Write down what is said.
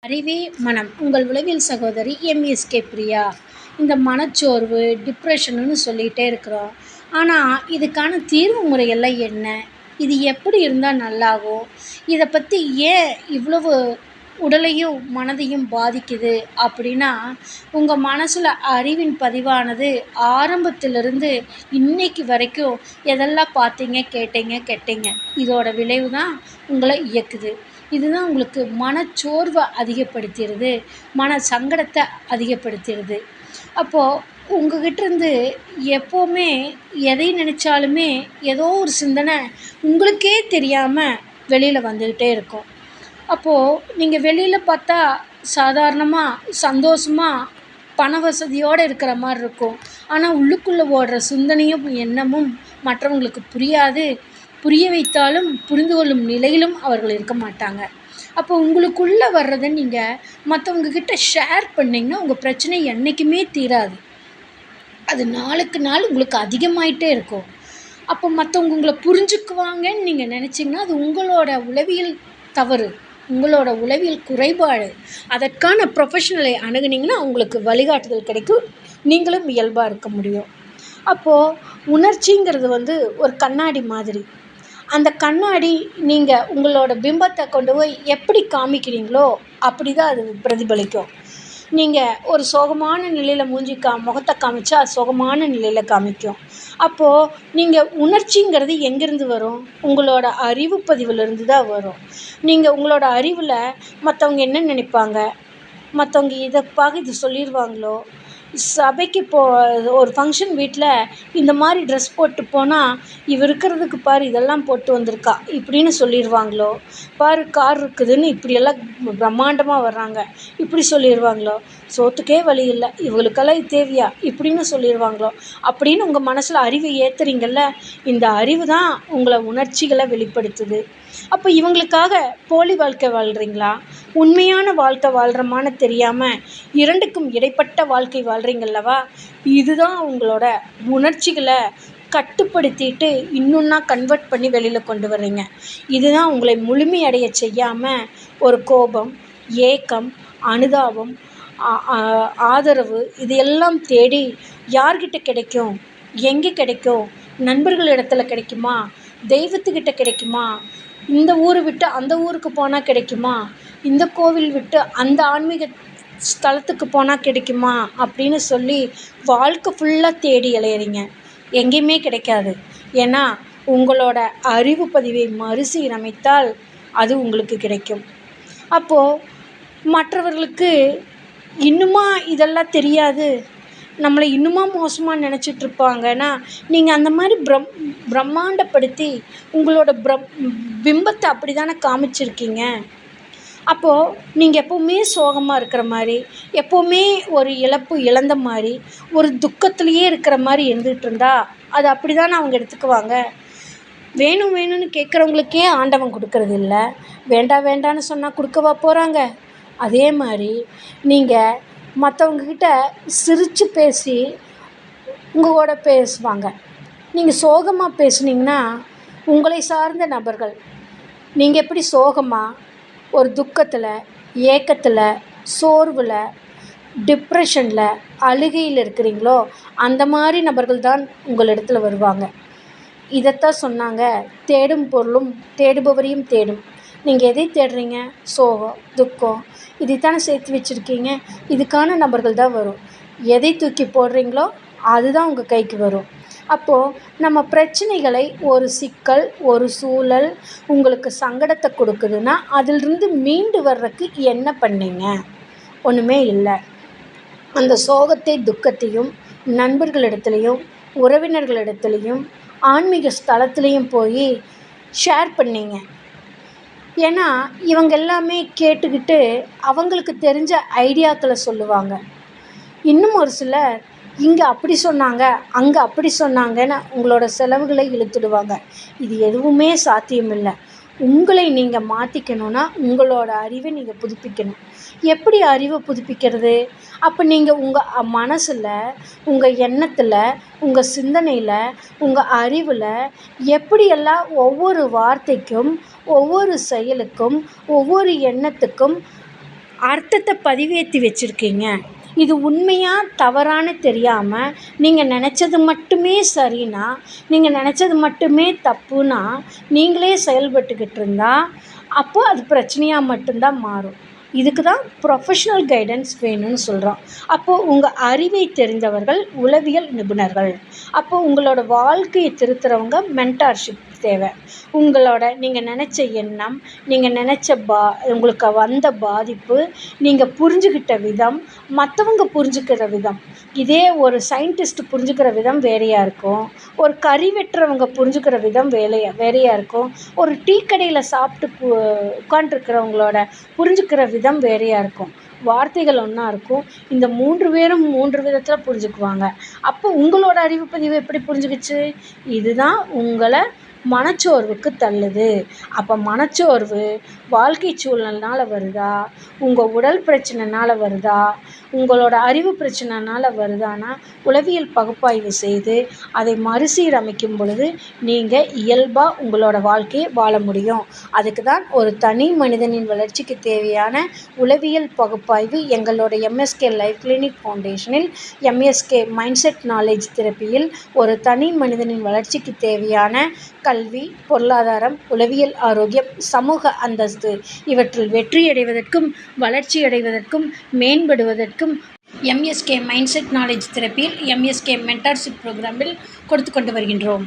அறிவே மனம். உங்கள் உளவியல் சகோதரி எம்எஸ்கே பிரியா. இந்த மனச்சோர்வு, டிப்ரெஷன்னு சொல்லிகிட்டே இருக்கிறோம். ஆனால் இதுக்கான தீர்வு முறையெல்லாம் என்ன? இது எப்படி இருந்தால் நல்லாகும்? இதை பற்றி ஏன் இவ்வளவு உடலையும் மனதையும் பாதிக்குது அப்படின்னா, உங்கள் மனசில் அறிவின் பதிவானது ஆரம்பத்திலிருந்து இன்னைக்கு வரைக்கும் எதெல்லாம் பார்த்தீங்க, கேட்டீங்க, கெட்டீங்க, இதோட விளைவு தான் உங்களை இயக்குது. இதுதான் உங்களுக்கு மனச்சோர்வை அதிகப்படுத்திடுது, மன சங்கடத்தை அதிகப்படுத்திடுது. அப்போது உங்ககிட்டேருந்து எப்போவுமே எதை நினச்சாலுமே ஏதோ ஒரு சிந்தனை உங்களுக்கே தெரியாமல் வெளியில் வந்துக்கிட்டே இருக்கும். அப்போது நீங்கள் வெளியில் பார்த்தா சாதாரணமாக சந்தோஷமாக பண வசதியோடு இருக்கிற மாதிரி இருக்கும். ஆனால் உள்ளுக்குள்ளே ஓடுற சிந்தனையும் எண்ணமும் மற்றவங்களுக்கு புரியாது. புரிய வைத்தாலும் புரிந்து கொள்ளும் நிலையிலும் அவர்கள் இருக்க மாட்டாங்க. அப்போ உங்களுக்குள்ளே வர்றதை நீங்கள் மற்றவங்கக்கிட்ட ஷேர் பண்ணிங்கன்னா உங்கள் பிரச்சனை என்றைக்குமே தீராது. அது நாளுக்கு நாள் உங்களுக்கு அதிகமாயிட்டே இருக்கும். அப்போ மற்றவங்க உங்களை புரிஞ்சுக்குவாங்கன்னு நீங்கள் நினச்சிங்கன்னா அது உங்களோட உளவியல் தவறு, உங்களோட உளவியல் குறைபாடு. அதற்கான ப்ரொஃபஷனலை அணுகுனீங்கன்னா உங்களுக்கு வழிகாட்டுதல் கிடைக்கும், நீங்களும் இயல்பாக இருக்க முடியும். அப்போது உணர்ச்சிங்கிறது ஒரு கண்ணாடி மாதிரி. அந்த கண்ணாடி நீங்கள் உங்களோட பிம்பத்தை கொண்டு போய் எப்படி காமிக்கிறீங்களோ அப்படி தான் அது பிரதிபலிக்கும். நீங்கள் ஒரு சோகமான நிலையில் முகத்தை காமிச்சா அது சோகமான நிலையில் காமிக்கும். அப்போது நீங்கள் உணர்ச்சிங்கிறது எங்கேருந்து வரும்? உங்களோட அறிவு பதிவிலிருந்து தான் வரும். நீங்கள் உங்களோட அறிவில் மற்றவங்க என்ன நினைப்பாங்க, மற்றவங்க இது சொல்லிடுவாங்களோ, சபைக்கு ஒரு ஃபங்க்ஷன் வீட்டில் இந்த மாதிரி ட்ரெஸ் போட்டு போனால் இவ இருக்கிறதுக்கு பாரு இதெல்லாம் போட்டு வந்திருக்கா இப்படின்னு சொல்லிடுவாங்களோ, பாரு கார் இருக்குதுன்னு இப்படியெல்லாம் பிரம்மாண்டமாக வர்றாங்க இப்படி சொல்லிடுவாங்களோ, சோத்துக்கே வழி இல்லை இவங்களுக்கெல்லாம் இது தேவையா இப்படின்னு சொல்லிடுவாங்களோ அப்படின்னு உங்கள் மனசில் அறிவை ஏற்றுறீங்கள்ல. இந்த அறிவு தான் உங்களை உணர்ச்சிகளை வெளிப்படுத்துது. அப்போ இவங்களுக்காக போலி வாழ்க்கை வாழ்கிறீங்களா, உண்மையான வாழ்க்கை வாழ்கிறோமான்னு தெரியாமல் இரண்டுக்கும் இடைப்பட்ட வாழ்க்கை வாழ்கிறீங்களவா? இதுதான் உங்களோட உணர்ச்சிகளை கட்டுப்படுத்திட்டு இன்னொன்னா கன்வெர்ட் பண்ணி வெளியில் கொண்டு வர்றீங்க. இதுதான் உங்களை முழுமையடைய செய்யாமல் ஒரு கோபம், ஏக்கம், அனுதாபம், ஆதரவு இது எல்லாம் தேடி யார்கிட்ட கிடைக்கும், எங்கே கிடைக்கும், நண்பர்கள் இடத்துல கிடைக்குமா, தெய்வத்துக்கிட்ட கிடைக்குமா, இந்த ஊரை விட்டு அந்த ஊருக்கு போனால் கிடைக்குமா, இந்த கோவில் விட்டு அந்த ஆன்மீக ஸ்தலத்துக்கு போனால் கிடைக்குமா அப்படின்னு சொல்லி வாழ்க்கை ஃபுல்லாக தேடி அலையிறீங்க. எங்கேயுமே கிடைக்காது. ஏன்னா உங்களோட அறிவு பதிவை மறுசீரமைத்தால் அது உங்களுக்கு கிடைக்கும். அப்போது மற்றவர்களுக்கு இன்னுமா இதெல்லாம் தெரியாது, நம்மளை இன்னுமா மோசமாக நினச்சிட்ருப்பாங்கன்னா நீங்கள் அந்த மாதிரி பிரம்மாண்டப்படுத்தி உங்களோட பிம்பத்தை அப்படி தானே காமிச்சிருக்கீங்க. அப்போது நீங்கள் எப்போவுமே சோகமாக இருக்கிற மாதிரி, எப்போவுமே ஒரு இழந்த மாதிரி, ஒரு துக்கத்துலேயே இருக்கிற மாதிரி இருந்துகிட்டு இருந்தால் அது அப்படி தானே அவங்க எடுத்துக்குவாங்க. வேணும் வேணும்னு கேட்குறவங்களுக்கே ஆண்டவன் கொடுக்கறது இல்லை, வேண்டாம் வேண்டான்னு சொன்னால் கொடுக்கவா போகிறாங்க? அதே மாதிரி நீங்கள் மற்றவங்கக்கிட்ட சிரித்து பேசி உங்களோட பேசுவாங்க. நீங்கள் சோகமாக பேசுனீங்கன்னா உங்களை சார்ந்த நபர்கள் நீங்கள் எப்படி சோகமாக ஒரு துக்கத்தில், ஏக்கத்தில், சோர்வில், டிப்ரெஷனில், அழுகையில் இருக்கிறீங்களோ அந்த மாதிரி நபர்கள் தான் உங்களிடத்தில் வருவாங்க. இதைத்தான் சொன்னாங்க, தேடும் பொருளும் தேடுபவரையும் தேடும். நீங்கள் எதை தேடுறீங்க? சோகம், துக்கம் இதைத்தானே சேர்த்து வச்சுருக்கீங்க. இதுக்கான நபர்கள் தான் வரும். எதை தூக்கி போடுறீங்களோ அதுதான் உங்கள் கைக்கு வரும். அப்போது நம்ம பிரச்சனைகளை, ஒரு சிக்கல், ஒரு சூழல் உங்களுக்கு சங்கடத்தை கொடுக்குதுன்னா அதிலிருந்து மீண்டு வர்றதுக்கு என்ன பண்ணீங்க? ஒன்றுமே இல்லை. அந்த சோகத்தை, துக்கத்தையும் நண்பர்களிடத்துலையும், உறவினர்களிடத்துலையும், ஆன்மீக ஸ்தலத்துலேயும் போய் ஷேர் பண்ணீங்க. ஏன்னா இவங்க எல்லாமே கேட்டுக்கிட்டு அவங்களுக்கு தெரிஞ்ச ஐடியாக்களை சொல்லுவாங்க. இன்னும் ஒரு சிலர் இங்கே அப்படி சொன்னாங்க, அங்கே அப்படி சொன்னாங்கன்னு உங்களோட செலவுகளை இழுத்துடுவாங்க. இது எதுவுமே சாத்தியமில்லை. உங்களை நீங்கள் மாற்றிக்கணுன்னா உங்களோட அறிவை நீங்கள் புதுப்பிக்கணும். எப்படி அறிவை புதுப்பிக்கிறது? அப்போ நீங்கள் உங்கள் மனசில், உங்கள் எண்ணத்தில், உங்கள் சிந்தனையில், உங்கள் அறிவில் எப்படியெல்லாம் ஒவ்வொரு வார்த்தைக்கும், ஒவ்வொரு செயலுக்கும், ஒவ்வொரு எண்ணத்துக்கும் அர்த்தத்தை பதிவேற்றி வச்சுருக்கீங்க. இது உண்மையா தவறான்னு தெரியாமல் நீங்கள் நினச்சது மட்டுமே சரின்னா, நீங்கள் நினச்சது மட்டுமே தப்புன்னா நீங்களே செயல்பட்டுக்கிட்டு இருந்தால் அப்போ அது பிரச்சனையாக மட்டும்தான் மாறும். இதுக்கு தான் ப்ரொஃபஷ்னல் கைடன்ஸ் வேணும்னு சொல்கிறோம். அப்போது உங்கள் அறிவை தெரிந்தவர்கள் உளவியல் நிபுணர்கள். அப்போது உங்களோட வாழ்க்கையை திருத்துறவங்க மென்டார்ஷிப் தேவை. உங்களோட நீங்கள் நினச்ச எண்ணம், நீங்கள் நினச்ச உங்களுக்கு வந்த பாதிப்பு, நீங்கள் புரிஞ்சுக்கிட்ட விதம், மற்றவங்க புரிஞ்சுக்கிற விதம், இதே ஒரு சயின்டிஸ்ட் புரிஞ்சுக்கிற விதம் வேறையாக இருக்கும். ஒரு கறி வெட்டுறவங்க புரிஞ்சுக்கிற விதம் வேறையாக இருக்கும். ஒரு டீ கடையில் சாப்பிட்டு உட்காண்ட்ருக்கிறவங்களோட புரிஞ்சுக்கிற விதம் வேறையாக இருக்கும். வார்த்தைகள் ஒன்றா இருக்கும். இந்த 3 பேரும் 3 விதத்தில் புரிஞ்சுக்குவாங்க. அப்போ உங்களோட அறிவு பதிவு எப்படி புரிஞ்சுக்கிச்சு? இதுதான் உங்களை மனச்சோர்வுக்கு தள்ளுது. அப்போ மனச்சோர்வு வாழ்க்கை சூழல்னால் வருதா, உங்கள் உடல் பிரச்சனைனால வருதா, உங்களோட அறிவு பிரச்சனைனால வருதானா உளவியல் பகுப்பாய்வு செய்து அதை மறுசீரமைக்கும் பொழுது நீங்கள் இயல்பாக உங்களோட வாழ்க்கையை வாழ முடியும். அதுக்கு தான் ஒரு தனி மனிதனின் வளர்ச்சிக்கு தேவையான உளவியல் பகுப்பாய்வு எங்களோட எம்எஸ்கே லைஃப் கிளினிக் ஃபவுண்டேஷனில் எம்எஸ்கே மைண்ட் செட் நாலேஜ் தெரப்பியில் ஒரு தனி மனிதனின் வளர்ச்சிக்கு தேவையான கல்வி, பொருளாதாரம், உளவியல் ஆரோக்கியம், சமூக அந்தஸ்து இவற்றில் வெற்றியடைவதற்கும் வளர்ச்சியடைவதற்கும் மேம்படுவதற்கும் எம்எஸ்கே மைண்ட் செட் நாலேஜ் தெரப்பியில் எம்எஸ்கே மென்டார்ஷிப் ப்ரோக்ராமில் கொடுத்து கொண்டு வருகின்றோம்.